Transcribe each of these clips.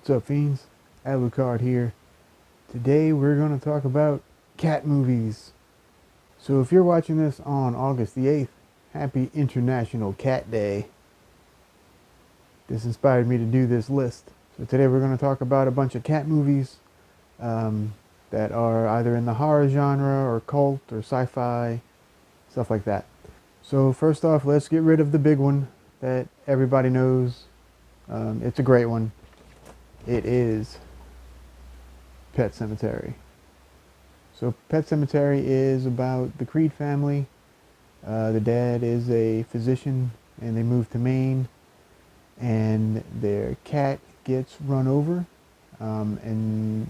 What's up, fiends? Alucard here. Today we're going to talk about cat movies. So if you're watching this on August the 8th, happy International Cat Day. This inspired me to do this list. So today we're going to talk about a bunch of cat movies that are either in the horror genre or cult or sci-fi, stuff like that. So first off, let's get rid of the big one that everybody knows. It's a great one. It is Pet Sematary. So Pet Sematary is about the Creed family. The dad is a physician and they move to Maine, and their cat gets run over, and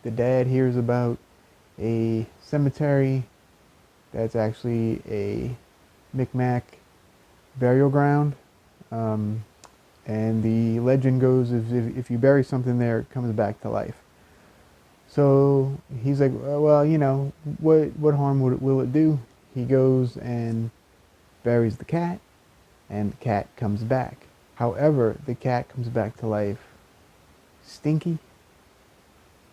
the dad hears about a cemetery that's actually a Micmac burial ground. And the legend goes, if you bury something there, it comes back to life. So he's like, well, you know, what harm will it do? He goes and buries the cat, and the cat comes back. However, the cat comes back to life stinky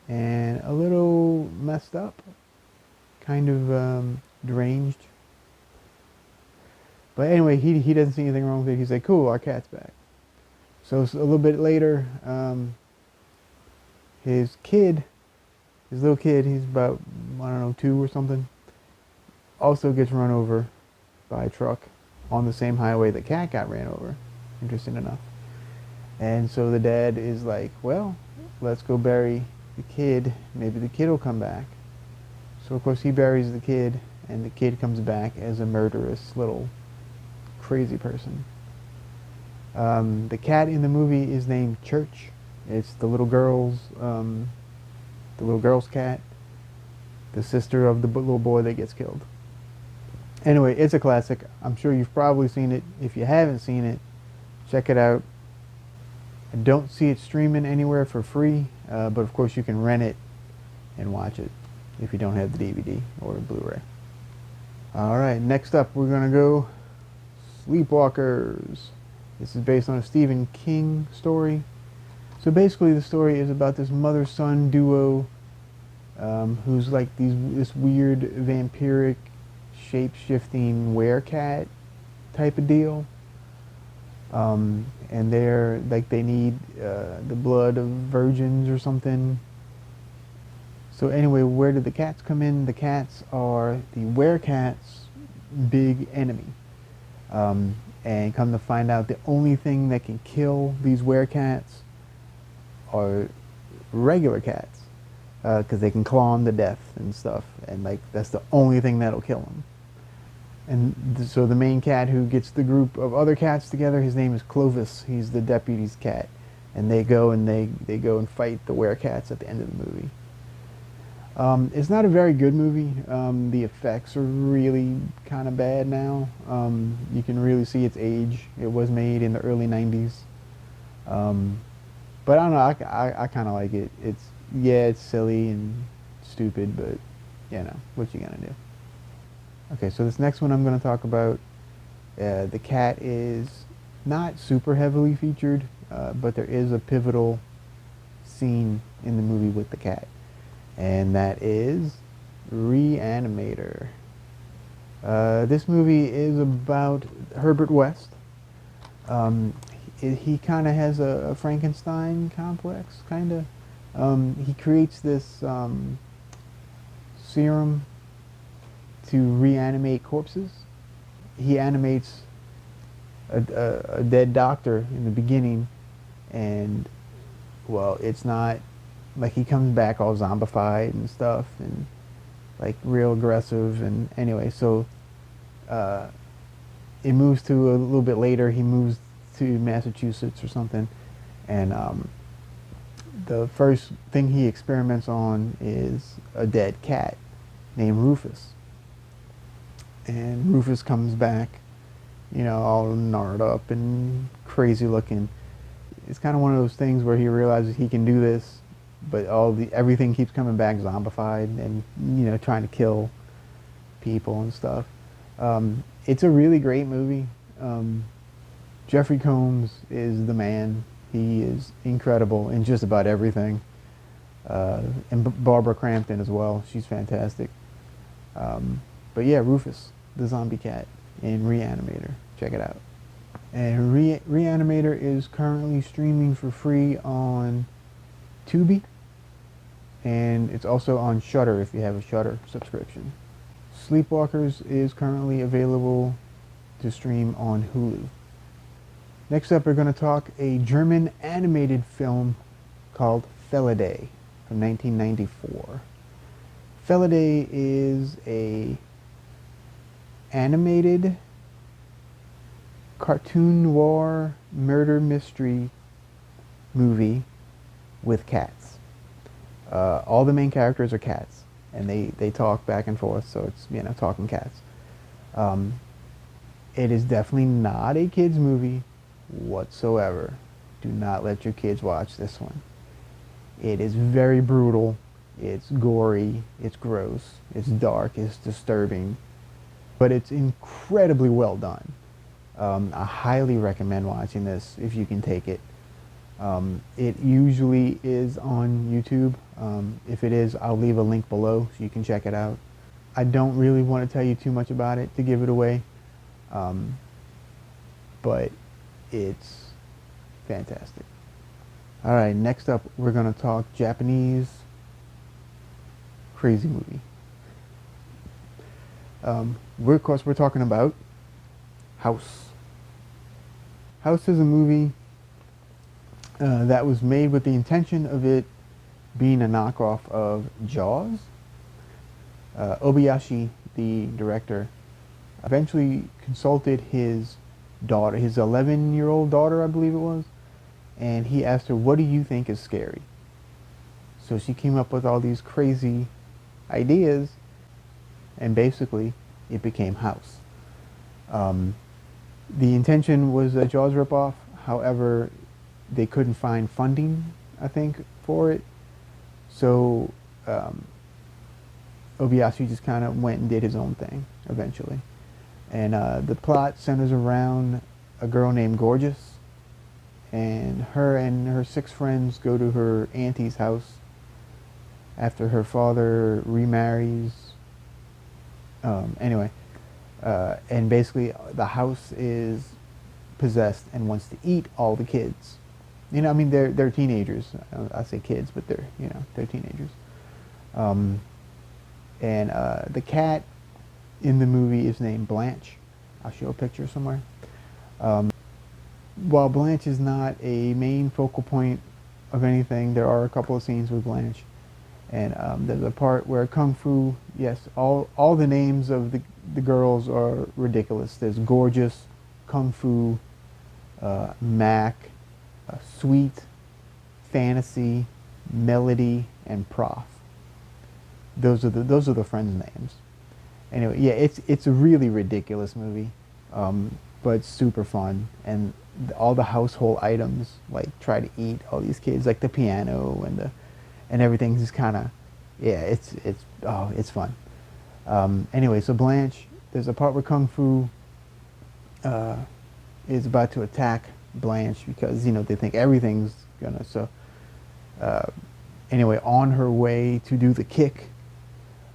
and a little messed up, kind of deranged. But anyway, he doesn't see anything wrong with it. He's like, cool, our cat's back. So a little bit later, his little kid, he's about, I don't know, 2 or something, also gets run over by a truck on the same highway the cat got ran over, interesting enough. And so the dad is like, well, let's go bury the kid. Maybe the kid will come back. So of course he buries the kid, and the kid comes back as a murderous little crazy person. The cat in the movie is named Church. It's the little girl's cat, the sister of the little boy that gets killed. Anyway, it's a classic. I'm sure you've probably seen it. If you haven't seen it, check it out. I don't see it streaming anywhere for free, but of course you can rent it and watch it if you don't have the DVD or the Blu-ray. Alright, next up we're going to go Sleepwalkers. This is based on a Stephen King story. So basically the story is about this mother-son duo who's like this weird vampiric shape-shifting werecat type of deal. And they're like, they need the blood of virgins or something. So anyway, where did the cats come in? The cats are the werecats' big enemy. And come to find out, the only thing that can kill these werecats are regular cats, because they can claw them to death and stuff, and like that's the only thing that'll kill them. And so the main cat who gets the group of other cats together, his name is Clovis. He's the deputy's cat, and they go and fight the werecats at the end of the movie. It's not a very good movie. The effects are really kind of bad now. You can really see its age. It was made in the early 90s. But I don't know, I kind of like it. It's silly and stupid, but you know, what you gonna do? Okay, so this next one I'm gonna talk about, the cat is not super heavily featured, but there is a pivotal scene in the movie with the cat. And that is Reanimator. This movie is about Herbert West. He kind of has a Frankenstein complex, kind of. He creates this serum to reanimate corpses. He animates a dead doctor in the beginning, and well, it's not like he comes back all zombified and stuff and like real aggressive. And anyway, so it moves to a little bit later. He moves to Massachusetts or something, and the first thing he experiments on is a dead cat named Rufus. And Rufus comes back, you know, all gnarled up and crazy looking. It's kind of one of those things where he realizes he can do this, but everything keeps coming back zombified and, you know, trying to kill people and stuff. It's a really great movie. Jeffrey Combs is the man. He is incredible in just about everything. And Barbara Crampton as well. She's fantastic. But yeah, Rufus, the zombie cat in Reanimator. Check it out. And Reanimator is currently streaming for free on Tubi. And it's also on Shudder if you have a Shudder subscription. Sleepwalkers is currently available to stream on Hulu. Next up, we're going to talk a German animated film called Fellade from 1994. Fellade is a animated cartoon noir murder mystery movie with cats. All the main characters are cats, and they talk back and forth, so it's, you know, talking cats. It is definitely not a kids movie whatsoever. Do not let your kids watch this one. It is very brutal. It's gory. It's gross. It's dark. It's disturbing. But it's incredibly well done. I highly recommend watching this if you can take it. It usually is on YouTube. If it is, I'll leave a link below so you can check it out. I don't really want to tell you too much about it to give it away. But it's fantastic. Alright, next up we're going to talk Japanese crazy movie. Of course we're talking about House. House is a movie that was made with the intention of it being a knockoff of Jaws. Obayashi, the director, eventually consulted his daughter, his 11-year-old daughter, I believe it was, and he asked her, what do you think is scary? So she came up with all these crazy ideas, and basically it became House. The intention was a Jaws ripoff, however, they couldn't find funding, I think, for it. So Obayashi just kind of went and did his own thing eventually. And the plot centers around a girl named Gorgeous, and her 6 friends go to her auntie's house after her father remarries. Anyway, and basically the house is possessed and wants to eat all the kids. You know, I mean, they're teenagers. I say kids, but they're teenagers. And the cat in the movie is named Blanche. I'll show a picture somewhere. While Blanche is not a main focal point of anything, there are a couple of scenes with Blanche. And there's a part where Kung Fu, yes, all the names of the girls are ridiculous. There's Gorgeous, Kung Fu, Mac, Sweet, Fantasy, Melody, and Prof. Those are the friends' names. Anyway, yeah, it's a really ridiculous movie, but super fun, and all the household items like try to eat all these kids, like the piano and everything's just kind of, yeah, it's fun. Anyway, so Blanche, there's a part where Kung Fu is about to attack Blanche because, you know, they think everything's gonna, so anyway, on her way to do the kick,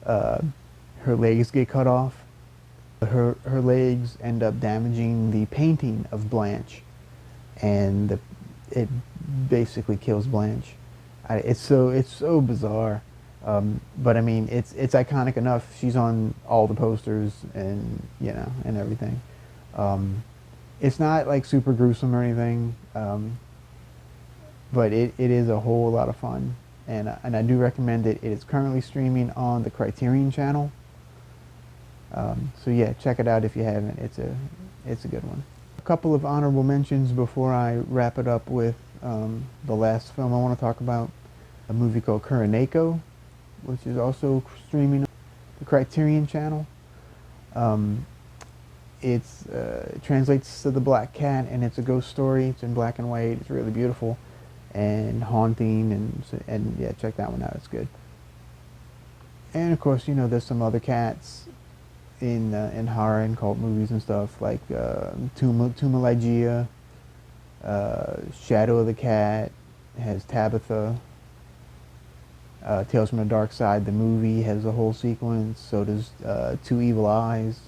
her legs get cut off. Her legs end up damaging the painting of Blanche, and it basically kills Blanche. It's so bizarre, but I mean, it's iconic enough. She's on all the posters and, you know, and everything. It's not like super gruesome or anything, but it is a whole lot of fun, and I do recommend it. It is currently streaming on the Criterion channel. So yeah, check it out if you haven't. It's a good one. A couple of honorable mentions before I wrap it up with the last film I want to talk about. A movie called Kuroneko, which is also streaming on the Criterion channel. It translates to The Black Cat, and it's a ghost story. It's in black and white. It's really beautiful and haunting, and yeah, check that one out. It's good. And of course, you know, there's some other cats in horror and cult movies and stuff, like Tumalagia, Shadow of the Cat has Tabitha. Tales from the Dark Side, the movie, has a whole sequence. So does Two Evil Eyes.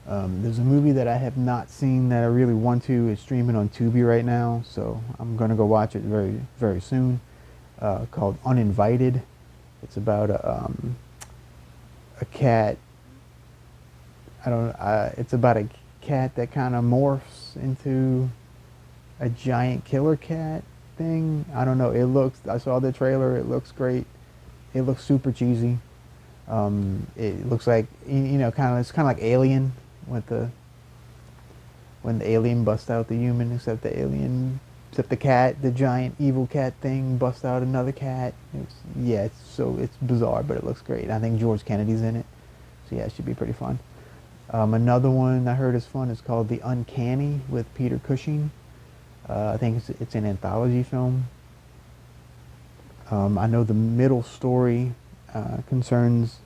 There's a movie that I have not seen that I really want to. It's streaming on Tubi right now, so I'm gonna go watch it very, very soon. Called Uninvited. It's about a cat. I don't. It's about a cat that kind of morphs into a giant killer cat thing. I don't know. It looks. I saw the trailer. It looks great. It looks super cheesy. It looks like kind of. It's kind of like Alien with the when the alien busts out the human, except the cat, the giant evil cat thing busts out another cat. It's bizarre, but it looks great. I think George Kennedy's in it, so yeah, it should be pretty fun. Another one I heard is fun is called The Uncanny with Peter Cushing. I think it's an anthology film. I know the middle story concerns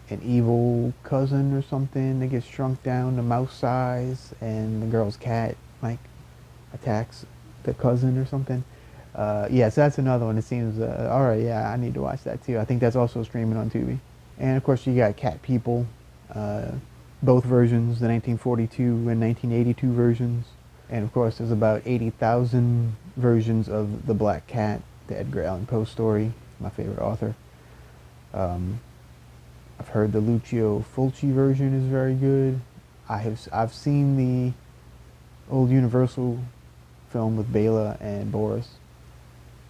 an evil cousin or something that gets shrunk down to mouse size, and the girl's cat like attacks the cousin or something. Yeah, so that's another one. It seems all right. Yeah, I need to watch that too. I think that's also streaming on Tubi. And of course, you got Cat People, both versions, the 1942 and 1982 versions. And of course, there's about 80,000 versions of The Black Cat, the Edgar Allan Poe story, my favorite author. I've heard the Lucio Fulci version is very good. I've seen the old Universal film with Bela and Boris,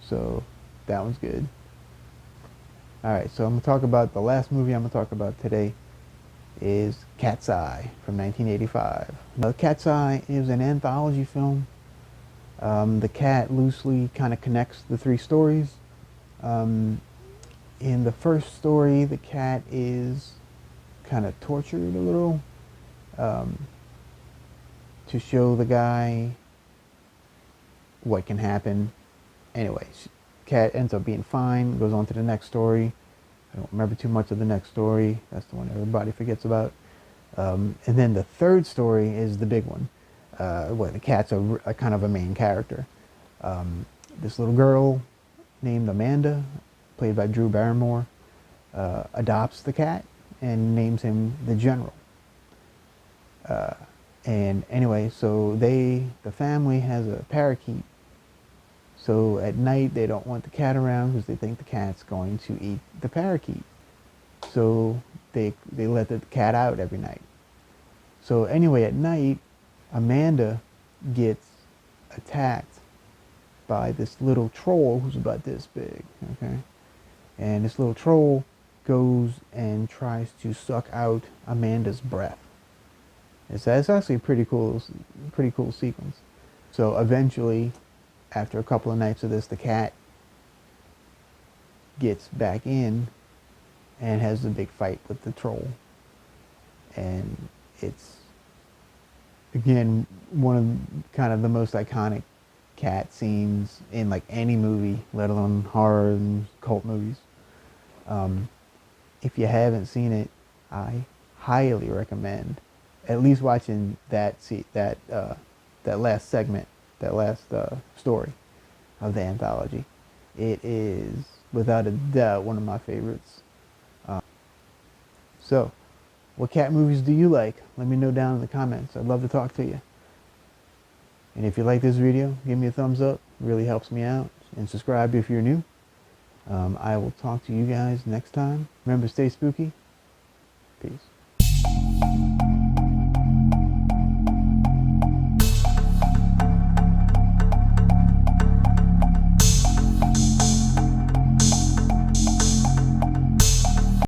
so that one's good. All right, so I'm gonna talk about the last movie I'm gonna talk about today is Cat's Eye from 1985. Now, Cat's Eye is an anthology film. The cat loosely kind of connects the three stories. In the first story, the cat is kind of tortured a little to show the guy what can happen. Anyway, cat ends up being fine, goes on to the next story. I don't remember too much of the next story. That's the one everybody forgets about. And then the third story is the big one, where the cat's a kind of a main character. This little girl named Amanda, played by Drew Barrymore, adopts the cat and names him the General. And anyway, so the family has a parakeet. So at night they don't want the cat around because they think the cat's going to eat the parakeet. So they let the cat out every night. So anyway, at night, Amanda gets attacked by this little troll who's about this big, okay? And this little troll goes and tries to suck out Amanda's breath. It's actually a pretty cool sequence. So eventually, after a couple of nights of this, the cat gets back in and has a big fight with the troll. And it's, again, one of kind of the most iconic cat scenes in like any movie, let alone horror and cult movies. If you haven't seen it, I highly recommend at least watching that last segment, that last story of the anthology. It is without a doubt one of my favorites. So, what cat movies do you like? Let me know down in the comments. I'd love to talk to you. And if you like this video, give me a thumbs up. It really helps me out. And subscribe if you're new. I will talk to you guys next time. Remember, stay spooky. Peace.